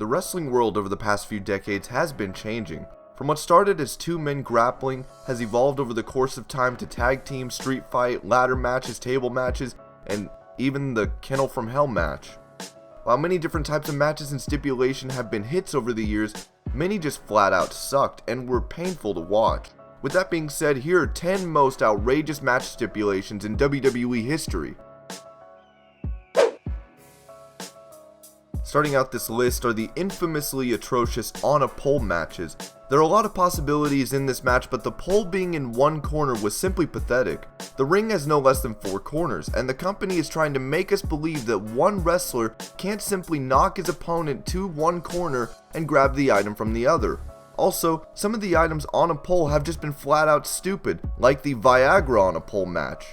The wrestling world over the past few decades has been changing. From what started as two men grappling, has evolved over the course of time to tag team, street fight, ladder matches, table matches, and even the Kennel from Hell match. While many different types of matches and stipulation have been hits over the years, many just flat out sucked and were painful to watch. With that being said, here are 10 most outrageous match stipulations in WWE history. Starting out this list are the infamously atrocious on a pole matches. There are a lot of possibilities in this match, but the pole being in one corner was simply pathetic. The ring has no less than 4 corners, and the company is trying to make us believe that one wrestler can't simply knock his opponent to one corner and grab the item from the other. Also, some of the items on a pole have just been flat out stupid, like the Viagra on a pole match.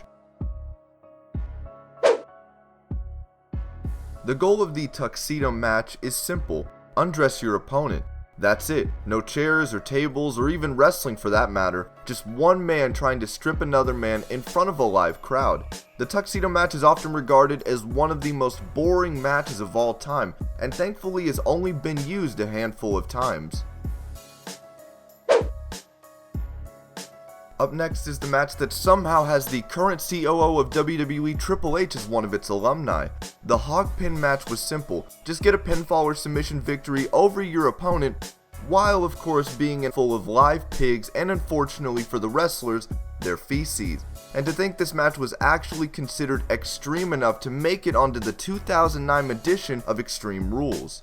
The goal of the Tuxedo Match is simple: undress your opponent. That's it. No chairs or tables or even wrestling for that matter, just one man trying to strip another man in front of a live crowd. The Tuxedo Match is often regarded as one of the most boring matches of all time, and thankfully has only been used a handful of times. Up next is the match that somehow has the current COO of WWE Triple H as one of its alumni. The hog pin match was simple: just get a pinfall or submission victory over your opponent, while of course being full of live pigs and, unfortunately for the wrestlers, their feces. And to think this match was actually considered extreme enough to make it onto the 2009 edition of Extreme Rules.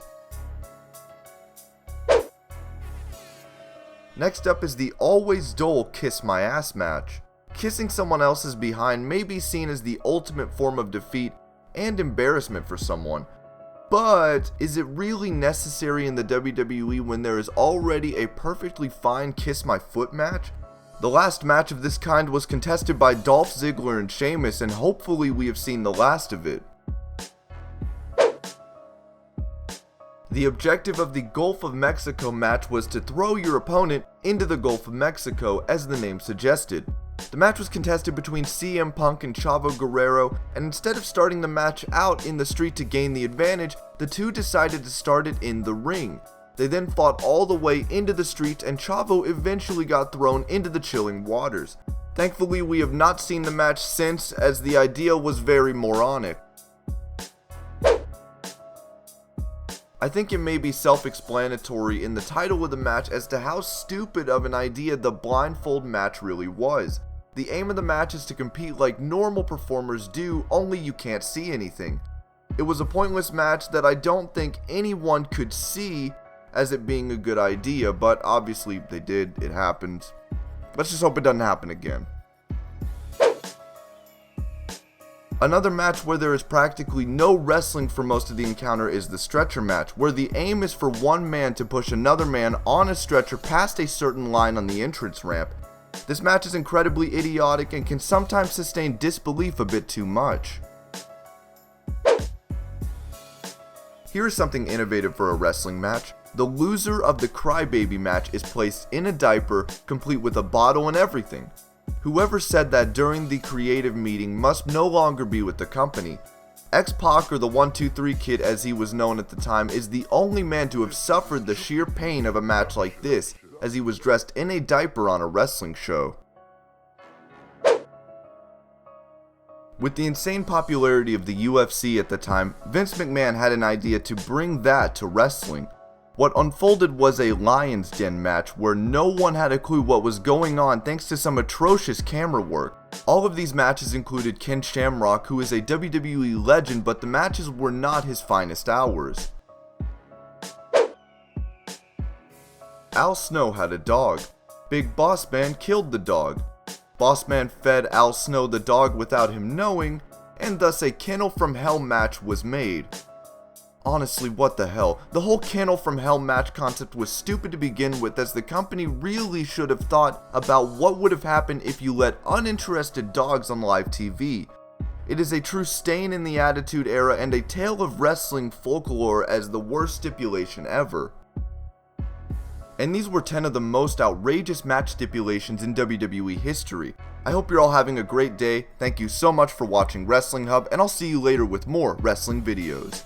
Next up is the always dull kiss my ass match. Kissing someone else's behind may be seen as the ultimate form of defeat and embarrassment for someone, but is it really necessary in the WWE when there is already a perfectly fine kiss my foot match? The last match of this kind was contested by Dolph Ziggler and Sheamus, and hopefully we have seen the last of it. The objective of the Gulf of Mexico match was to throw your opponent into the Gulf of Mexico, as the name suggested. The match was contested between CM Punk and Chavo Guerrero, and instead of starting the match out in the street to gain the advantage, the two decided to start it in the ring. They then fought all the way into the street, and Chavo eventually got thrown into the chilling waters. Thankfully, we have not seen the match since, as the idea was very moronic. I think it may be self-explanatory in the title of the match as to how stupid of an idea the blindfold match really was. The aim of the match is to compete like normal performers do, only you can't see anything. It was a pointless match that I don't think anyone could see as it being a good idea, but obviously they did, it happened. Let's just hope it doesn't happen again. Another match where there is practically no wrestling for most of the encounter is the stretcher match, where the aim is for one man to push another man on a stretcher past a certain line on the entrance ramp. This match is incredibly idiotic and can sometimes sustain disbelief a bit too much. Here is something innovative for a wrestling match. The loser of the crybaby match is placed in a diaper, complete with a bottle and everything. Whoever said that during the creative meeting must no longer be with the company. X-Pac, or the 1-2-3 Kid as he was known at the time, is the only man to have suffered the sheer pain of a match like this, as he was dressed in a diaper on a wrestling show. With the insane popularity of the UFC at the time, Vince McMahon had an idea to bring that to wrestling. What unfolded was a Lion's Den match where no one had a clue what was going on thanks to some atrocious camera work. All of these matches included Ken Shamrock, who is a WWE legend, but the matches were not his finest hours. Al Snow had a dog. Big Boss Man killed the dog. Boss Man fed Al Snow the dog without him knowing, and thus a Kennel from Hell match was made. Honestly, what the hell? The whole Kennel from Hell match concept was stupid to begin with, as the company really should have thought about what would have happened if you let uninterested dogs on live TV. It is a true stain in the Attitude Era and a tale of wrestling folklore as the worst stipulation ever. And these were 10 of the most outrageous match stipulations in WWE history. I hope you're all having a great day. Thank you so much for watching Wrestling Hub, and I'll see you later with more wrestling videos.